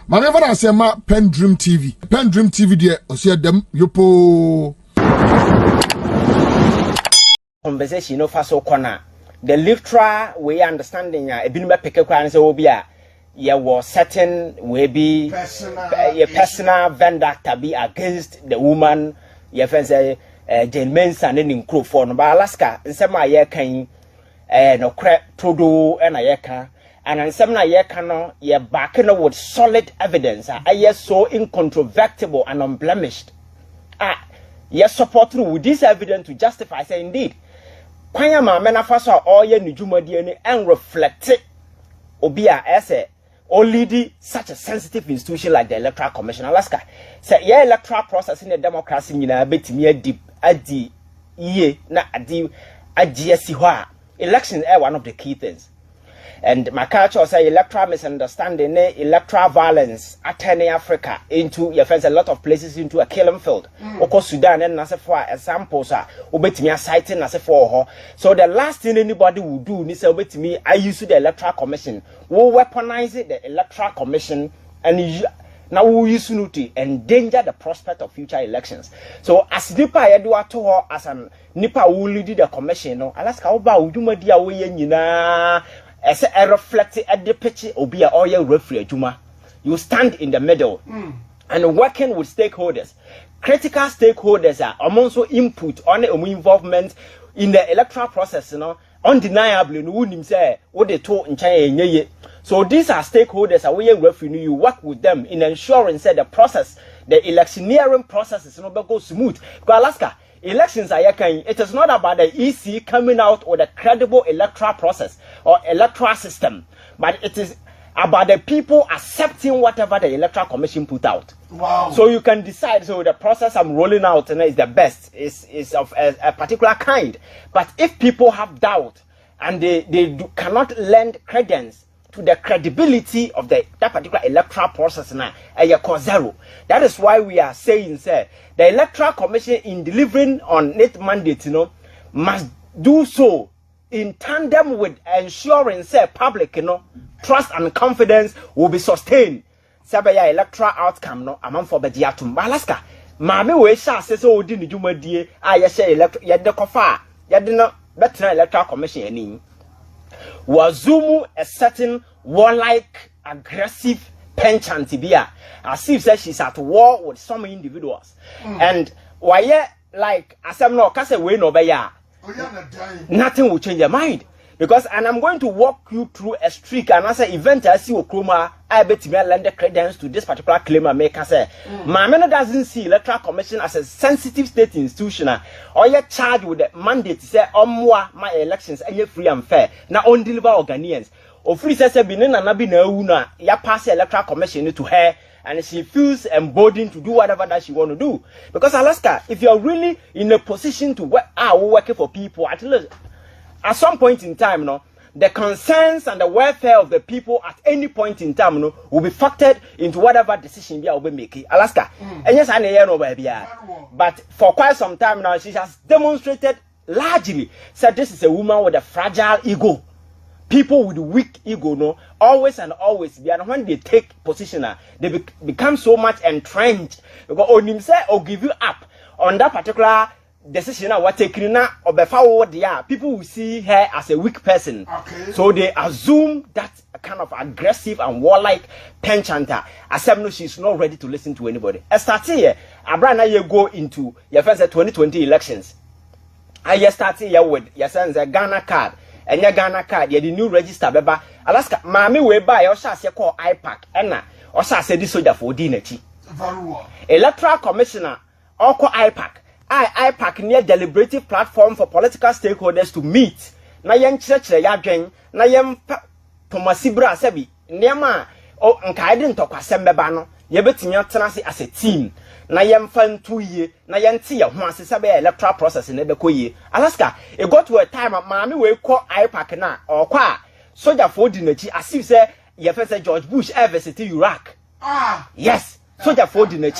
Maneva na sema PENDREAM TV. PENDREAM TV de osia dem yopo. Conversation no faso corner. The literal way understanding ebinu be peke kwa nse obi a ye was certain we be personal vendor to be against the woman ye fe say Mensah ne nkro for no ba Alaska nsema ye kan no kre todo na ye kan and nsema na ye kan no ye back no with solid evidence are so incontrovertible and unblemished ye support through with this evidence to justify say indeed kwanya ma me na faso all ye nujumadi ni and reflect obi a ese or leading such a sensitive institution like the Electoral Commission. Alaska say yeah, electoral process in the democracy nyina betimi adi ye na adi agiesi election is one of the key things. And my culture say electoral misunderstanding, electoral violence turning Africa into your friends a lot of places into a killing field. Oko Sudan and nase for examples obetimi citing nase for her. So the last thing anybody will do ni say obetimi I use the Electoral Commission. We weaponize the Electoral Commission and now we use it to endanger the prospect of future elections. So as nipa yedo ato ho as an nipa who lead the commission no Alaska oba udumadi a we nyina as a reflect at the picture or be a oil referee juma. You stand in the middle and working with stakeholders. Critical stakeholders are also input on the involvement in the electoral process, you know, undeniably no one say what they told in China. So these are stakeholders are we referee you work with them in ensuring that the process, the electioneering process is not go smooth. Because Alaska elections are it is not about the EC coming out or the credible electoral process or electoral system, but it is about the people accepting whatever the Electoral Commission put out. Wow. So you can decide, so the process I'm rolling out is the best, is of a particular kind. But if people have doubt and they cannot lend credence to the credibility of that particular electoral process now, zero. That is why we are saying, sir, the Electoral Commission in delivering on its mandate, you know, must do so in tandem with ensuring, say, public, you know, trust and confidence will be sustained. Sabaya electoral outcome, no, among for Bediatum, Alaska. Mammy, we shall say so, didn't you, my dear? I say, yet the cofa, yet the better Electoral Commission, any. Wazumu a certain warlike, aggressive penchant tibia, as if says she's at war with some individuals. And why, like, as I'm not cast away no baya, nothing will change your mind. Because, and I'm going to walk you through a streak and as an event I see Okroma, I bet me lend the credence to this particular claim I make. I say, Mamena doesn't see Electoral Commission as a sensitive state institution or you're charged with the mandate to say, my elections are free and fair. Now, on deliver Ghanaians. Or free says, Benin and Nabina Una, ya pass the Electoral Commission to her, and she feels emboldened to do whatever that she want to do. Because Alaska, if you're really in a position to work, working for people, at least at some point in time, no, the concerns and the welfare of the people at any point in time, no, will be factored into whatever decision we will be making. Alaska, and yes, I know baby. But for quite some time now, she has demonstrated largely said this is a woman with a fragile ego. People with weak ego, no, always and always be, and when they take position, they become so much entrenched because on say or give you up on that particular decision what taking now or before they people will see her as a weak person. Okay. So they assume that kind of aggressive and warlike penchant as no she's not ready to listen to anybody. I start here, Abraham, you go into your first 2020 elections. I start here with your son's Ghana card. And your Ghana card, you the new register, beba. Alaska, mammy, we buy or shall say call IPAC, and or shall say this soldier for dinner. Electoral Commissioner or call IPAC. IPAC near deliberative platform for political stakeholders to meet. Na yen church ya dwen, na yen Thomasibra Sebi, Nema, or Nkaidin Tokasembeba no, ye betting your tenancy as a team. Na yen fan 2 years, na yen tea once a electoral process in Ebekoye. Alaska, it got to a time of mammy will call IPAC na or qua soldier for dinner, as if say, ye first George Bush ever city Iraq. Yes. Soldier for dinner,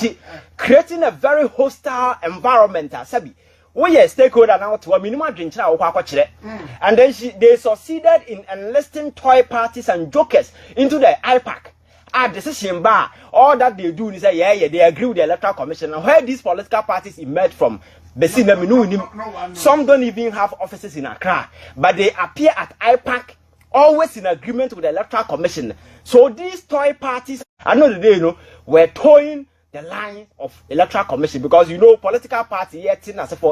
creating a very hostile environment. Sabi, we are stakeholder now to a minimum drink and then they succeeded in enlisting toy parties and jokers into the IPAC. decision bar, all that they do is say, yeah, they agree with the Electoral Commission. And where these political parties emerge from, some don't even have offices in Accra, but they appear at IPAC, always in agreement with the Electoral Commission. So these toy parties, I know that they were toying the line of Electoral Commission, because political party here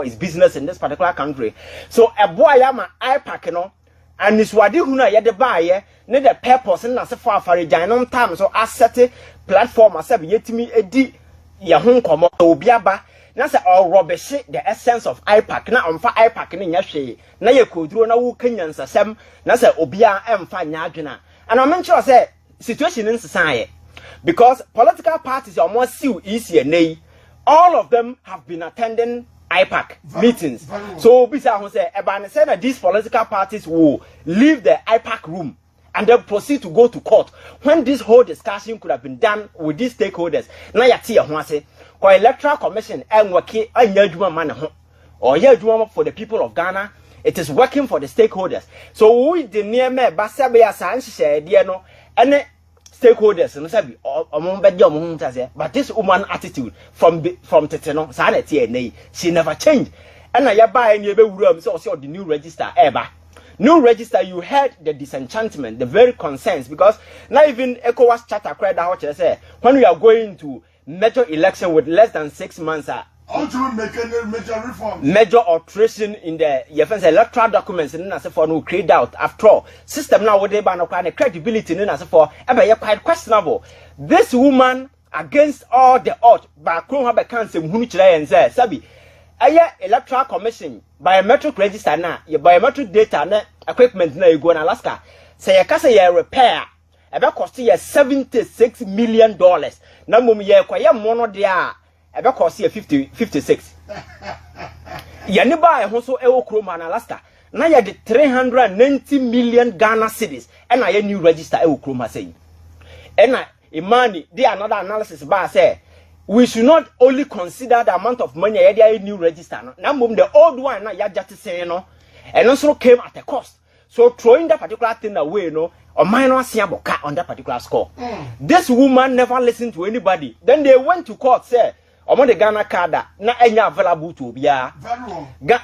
is business in this particular country. So a boy am IPAC, and this wadi huna ya de buy ne the purpose na se for afarijan time so asset platform aseb yetimi edi ya ho nkomo obi aba na se rubbish the essence of IPAC na omfa IPAC ne nya hwe na ye koduro na wo kanyansasem na se obi a emfa nya adwena and I mention say situation in society because political parties are more still easier nay all of them have been attending IPAC meetings. So bisa who say Ebane said that these political parties will leave the IPAC room and then proceed to go to court when this whole discussion could have been done with these stakeholders. Na yati ho ase ko Electoral Commission enwake anya adwuma ma ne ho or ya adwuma for the people of Ghana. It is working for the stakeholders. So we the near me basabe ya san hye de no ene stakeholders no sabi but this woman attitude from Teteno she never changed and I buy any so the new register ever new register. You heard the disenchantment, the very concerns, because not even ECOWAS charter credit what you say when we are going to major election with less than 6 months to make any major reform, major alteration in the electoral documents and as for no create out after all system now what they ban no credibility and as for quite questionable. This woman against all the odds back home have a cancer who and say sabi Electoral Commission biometric register na your biometric data na equipment na you go in Alaska say you repair cost you $76 million na mum ye kwaya mono dia cost you 56 yani buy so ewo kroma na Alaska na ya de 390 million Ghana cedis and na new register ewo kroma say and imani dey another analysis ba say we should not only consider the amount of money a new register no na mum the old one na ya just say no and also came at a cost. So throwing that particular thing away no or minor siaboka on that particular score. This woman never listened to anybody. Then they went to court say among the Ghana card na enya available to bia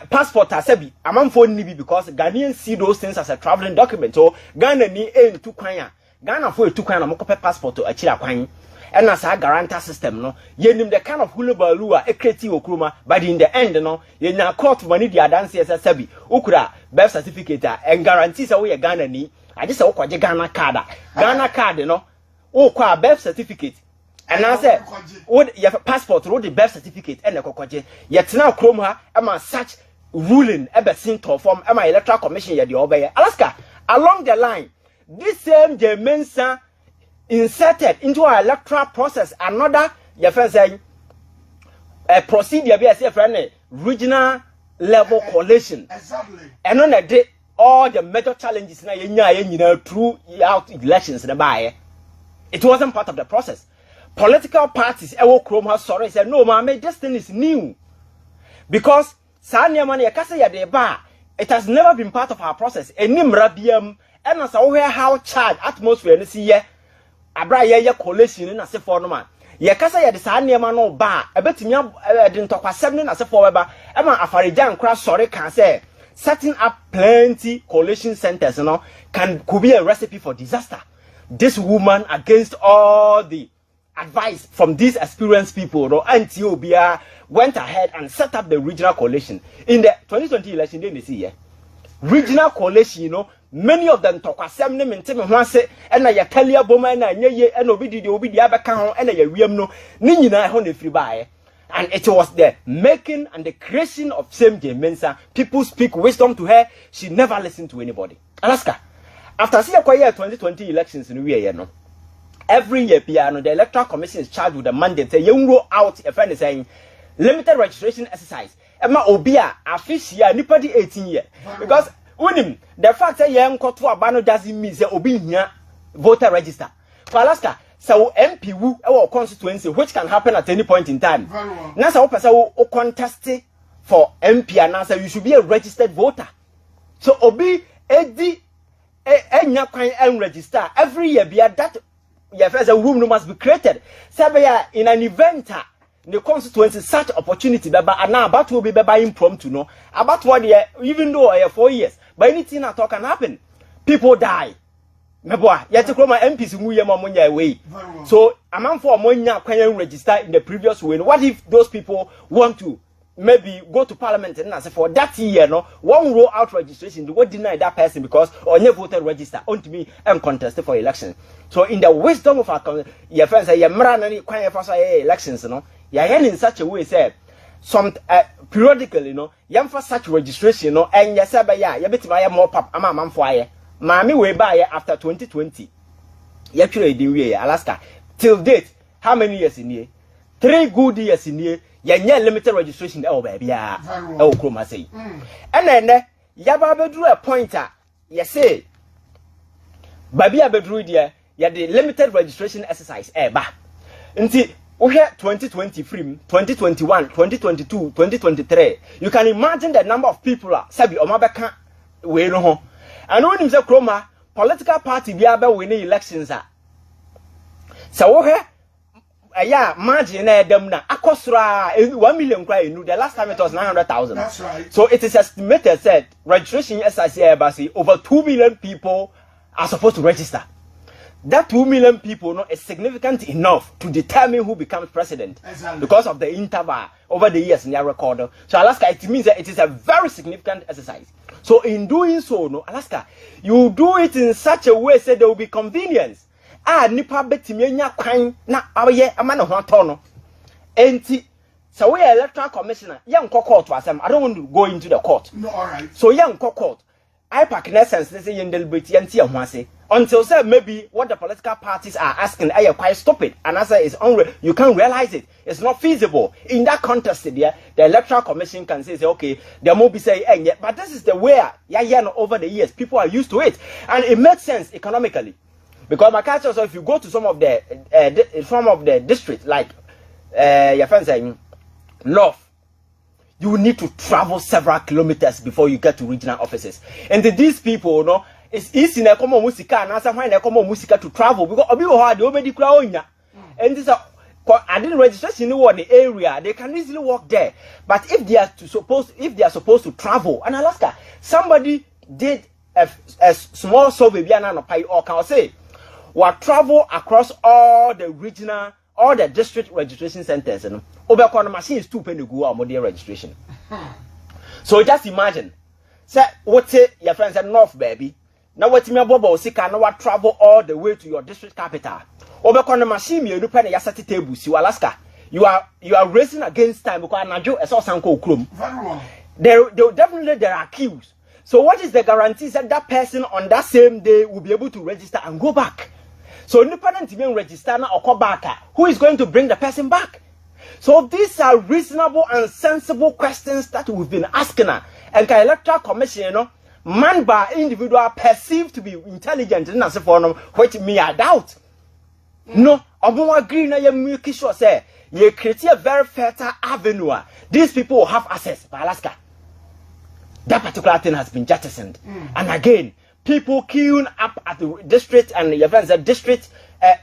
passport asebi among phone nibi because Ghanaians see those things as a traveling document. So Ghana ni to kwanya Ghana for to kwanya mo passport to achira kwan and as a guarantor system no yenim the kind of hulubalu a ekreti okruma but in the end no yenya court money the dance as asebi ukura birth certificate and guarantees we Ghana ni I just say okwaje Ghana card no okwa birth certificate. And I said, what your passport, what the birth certificate, and the cocoje. Yet now, Chroma, am I such ruling ever seen to form? Am I Electoral Commission? Yet the obey Alaska along the line. This same Mensah inserted into our electoral process another your friend saying a procedure be as a friend regional level coalition. Exactly. And on a day, all the major challenges now throughout elections in the buy. It wasn't part of the process. Political parties ewo krom ha sorry said no mama this thing is new because sanya man yakasa ya de ba it has never been part of our process enim rabiam and as where how charge atmosphere ni si ye abra ye collation na se for no man yakasa ya de sanya man no ba ebetimi de ntokwasem na se for we ba e ma afarijan kra sorry can say setting up plenty collation centers could be a recipe for disaster. This woman against all the advice from these experienced people, Antiochia went ahead and set up the regional coalition. In the 2020 election, they see regional coalition, many of them talk some name and say, and I tell you, Boma and Obidi, the Abacan, and I ream no, Nina, honey free buy. And it was the making and the creation of same Mensah. People speak wisdom to her. She never listened to anybody. Alaska, after seeing a 2020 elections in the every year, the Electoral Commission is charged with the mandate. They roll out a friend saying limited registration exercise. Emma Obia, official, nipadi 18 years. Because when the fact that young court abano doesn't mean they obi here voter register. For Alaska, so MP wu our constituency, which can happen at any point in time. Now, so person will contest for MP and answer you should be a registered voter. So Obi Edi enya kwan register every year. Be that first a room must be created. Say in an event the constituency such opportunity but now about will be by impromptu no about 1 year even though 4 years but anything at all can happen. People die. Meboa yet to my MPs who are away. So a man for Monya can register in the previous way. What if those people want to maybe go to parliament and answer for that year? No, one roll out registration. They would deny that person because on your voter register on to me and contest for election. So in the wisdom of our your friends say elections, you know, you're in such a way say some periodically, you know, you for such registration, you know, and you say, you bet my more pop, I'm a man for you. Mammy way by after 2020. Actually, the Alaska till date. How many years in here? 3 good years in here. Yeah, limited registration. Oh baby, oh chroma say. And then Yaba bedrew a pointer. You say, baby, bedrew dear. Yeah, the limited registration exercise. Ba. Until we have 2020 free, 2021, 2022, 2023. You can imagine the number of people are Sabi or Mabaka. We know. And when you say chroma, political party be able winning elections are. So yeah, margin them na akosra 1 million cry the last time it was 900,000. That's right. So it is estimated said registration SIC over 2 million people are supposed to register. That 2 million people no, is significant enough to determine who becomes president. Exactly. Because of the interval over the years in their record. So Alaska, it means that it is a very significant exercise. So in doing so, no, Alaska, you do it in such a way so there will be convenience. Nipa betimenya kwan na aye amana ho atono. Enti so we electoral commissioner, young court to asem. I don't want to go into the court. No, all right. So young court, I pack in essence they say in deliberate until say maybe what the political parties are asking are quite stupid and answer is you can't realize it. It's not feasible. In that context there, the electoral commission can say okay, there will be say but this is the way over the years people are used to it and it makes sense economically. Because my culture, so if you go to some of the districts like your friends saying north, you need to travel several kilometers before you get to regional offices. And these people, you know, it's easy na come musica and answer when they come musica to travel because obi ho they already crowd. And this I didn't register in the area, they can easily walk there. But if they are supposed to travel, and Alaska, somebody did a small survey or can I say will travel across all the regional, all the district registration centers. You know, over machine is 2 penny go on their registration. So just imagine, say what your friends at North, baby. Now what me bobo sika now travel all the way to your district capital. Over the machine you look at your sati table, you Alaska. You are racing against time because Najo is also Sanko Krum. There definitely there are queues. So what is the guarantee that that person on that same day will be able to register and go back? So independent even register now or come back. Who is going to bring the person back? So these are reasonable and sensible questions that we've been asking. And the electoral commission, you know, man by individual perceived to be intelligent, which me I doubt. No, I won't agree na you make sure say you create a very fertile avenue. These people will have access by Alaska. That particular thing has been jettisoned. And again, people queuing up at the district and the district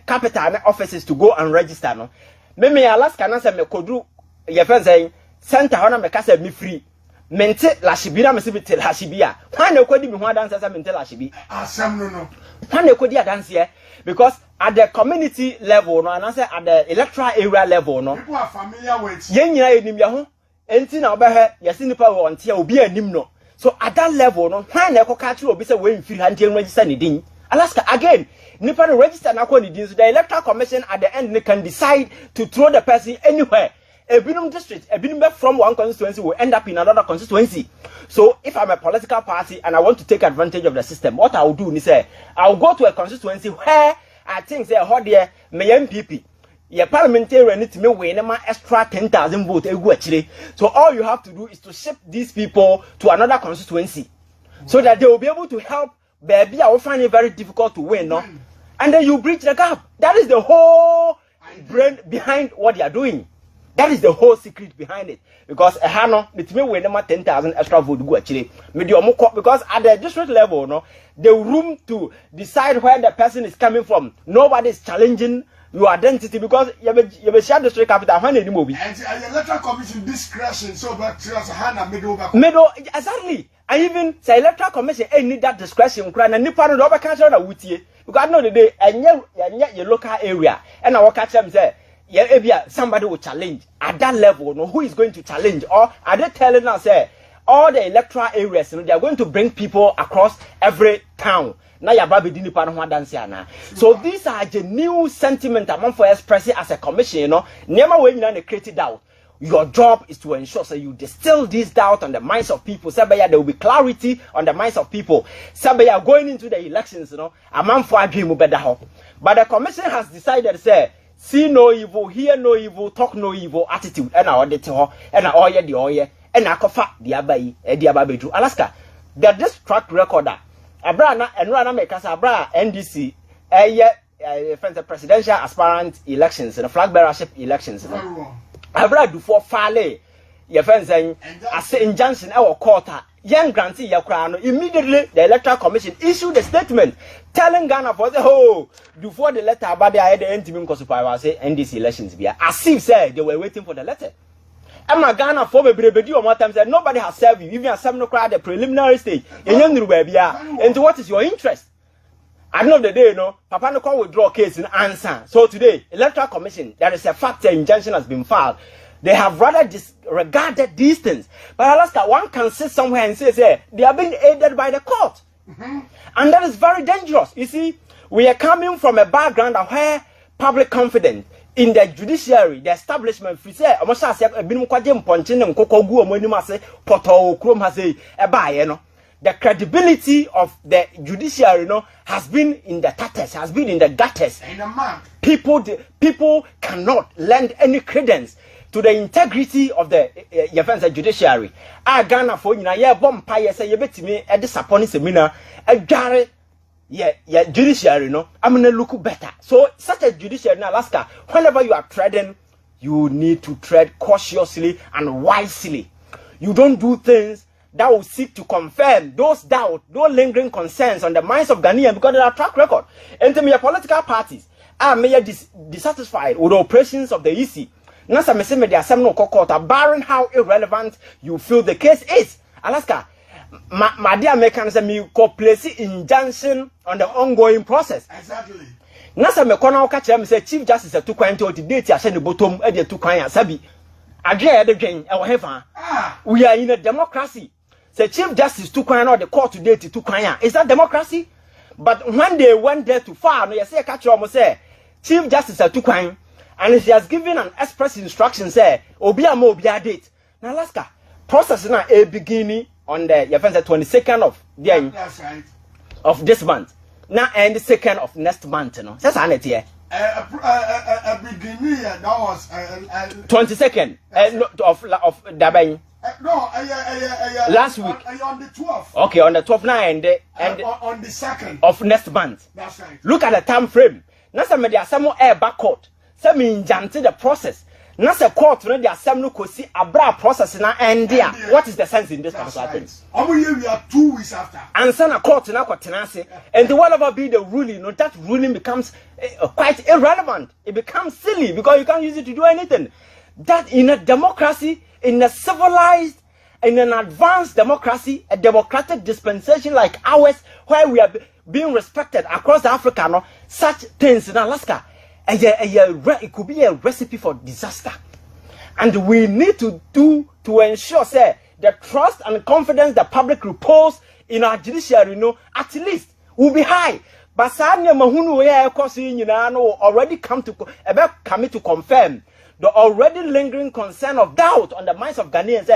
capital offices to go and register. No, me Alaska answer me kodu your friend saying center hona me kasa me free. Mente la shibira me sibi tel hashibia. Why no kodi me ho dance as mente la shibi? Asam no. Why no kodi dance here? Because at the community level no and answer at the electoral area level no. People are familiar with. Yen nyina enim ya ho. Enti na obehe yesi nipa wo ontia obi anim no. So at that level, no, when they catch you, be say we free hand register anything. Alaska again, nipa register na kwa so the electoral commission at the end they can decide to throw the person anywhere. A binum district, a binum from one constituency will end up in another constituency. So if I'm a political party and I want to take advantage of the system, what I will do is say I will go to a constituency where I think they hold there my MPP. Your parliamentarian need to me win extra 10,000 votes. So all you have to do is to ship these people to another constituency, so that they will be able to help. Baby, I will find it very difficult to win, no? And then you bridge the gap. That is the whole brain behind what they are doing. That is the whole secret behind it. Because a hano, it may win 10,000 extra vote go actually. Because at the district level, no, the room to decide where the person is coming from, nobody is challenging your identity because you have share district capital when any movie. And the electoral commission discretion so back to us hand middle exactly. And even say electoral commission need that discretion. And nipa no over catch on a wutie because I know the day and your local area and I will catch them say somebody will challenge at that level. No, who is going to challenge? Or are they telling us all the electoral areas? You know, they are going to bring people across every town. Now you are dini pa no dance na. So these are the new sentiment among for expressing as a commission. You know, never when you create doubt. Your job is to ensure so you distill this doubt on the minds of people. Sabaya, there will be clarity on the minds of people. Sabaya, going into the elections, you know, among for dream better. But the commission has decided say. See no evil, hear no evil, talk no evil attitude. And I audit her, and I oye the oye, and I cofa the abai, the ababeju. Alaska, that this track recorder, Abrana and Rana makers Abra NDC, presidential aspirant elections, and the flag bearership elections. Abra do for Fale, your friends saying, I say injunction our quarter. Young grantee Yakrano, immediately the Electoral Commission issued a statement telling Ghana for the whole before the letter about the NTM Kosupa say NDC elections be as if said they were waiting for the letter. I'm a Ghana for baby or more times that nobody has served you, even as some no crowd the preliminary stage. And to what is your interest? At the end of the day, no, Papa no will withdraw case in answer. So today, Electoral Commission, there is a factor injunction has been filed. They have rather disregarded these things. But Alaska, one can sit somewhere and say, they are being aided by the court. And that is very dangerous. You see, we are coming from a background of where public confidence in the judiciary, the establishment, the credibility of the judiciary, you know, has been in the tatters, has been in the gutters. People cannot lend any credence to the integrity of the judiciary. I Ghana for you na bomb pie say you bet me at this upon seminar a gary judiciary, no. I'm gonna look better. So such a judiciary in Alaska, whenever you are treading, you need to tread cautiously and wisely. You don't do things that will seek to confirm those doubts, those lingering concerns on the minds of Ghanaians because they are track record. And to me, political parties are dissatisfied with the operations of the EC. Nasa meseme de asem no kokota barring how irrelevant you feel the case is. Alaska, my dear Americans, me co place injunction on the ongoing process. Exactly. Nasa me kona catch them say Chief Justice a 2 kwan to the date ya the bottom e de 2 kwan sabi. Adwe de dwen e wo hefa. We are in a democracy. Say Chief Justice 2 kwan or the court to date 2 kwan. Is that democracy? But when they went there to far, no you say catch them say Chief Justice a 2 kwan. And he has given an express instruction, say, Obiama Obia date. Now, Alaska, process now a beginning on the 22nd of the of this month. Now, and the 2nd of next month, you know. That's an idea. A beginning, that was 22nd of Dabay. No, last week. On the 12th. Okay, on the 12th now and on the 2nd of next month. That's right. Look at the time frame. Now, somebody has some air back court. Some injunct the process. Not a court no the assembly could see a process na end there. What is the sense in this particular thing? We are 2 weeks after. And send a court na tenancy. And whatever be the ruling, no, that ruling becomes quite irrelevant. It becomes silly because you can't use it to do anything. That in a democracy, in a civilized, in an advanced democracy, a democratic dispensation like ours, where we are being respected across Africa, no, such things in Alaska. It could be a recipe for disaster. And we need to do to ensure, say, the trust and confidence the public repose in our judiciary, you know, at least will be high. But Sanya Mahunu already come to confirm the already lingering concern of doubt on the minds of Ghanaians.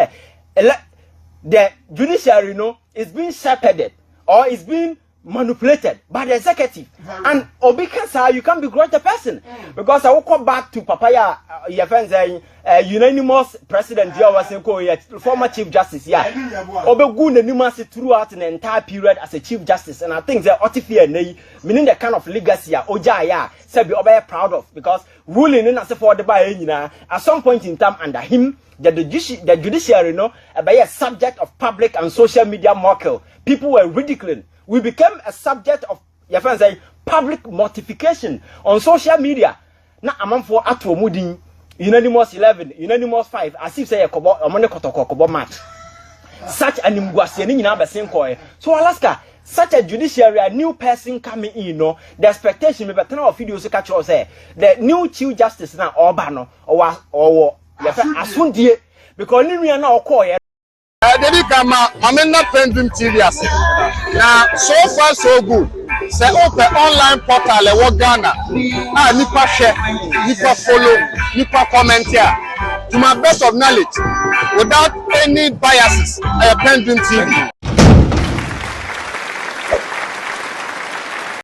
The judiciary, you know, is being shepherded or is being manipulated by the executive. And Obikasa, you can't begrudge the person. Because I will come back to Papaya, your friend saying, unanimous president, former chief justice, Obegun unanimous throughout the entire period as a chief justice. And I think the Otifia, meaning the kind of legacy, Ojaya, said be proud of, because ruling in as a for the by at some point in time under him, the judiciary, by a subject of public and social media mockery. People were ridiculing. We became a subject of your friends say public mortification on social media. Now I'm for Atwo Mudin, unanimous 11, unanimous 5, as if say a kobo match. Such an imguasian number same coin. So Alaska, such a judiciary, a new person coming in, the expectation maybe 10 of videos catch us say the new chief justice now Obano or Asundie because we are now call Dedi kama mamena PENDREAM TV ase. Na so far so good. Say open online portal e wo Ghana. Nipa share, nipa follow, nipa comment here. To my best of knowledge, without any biases, PENDREAM TV.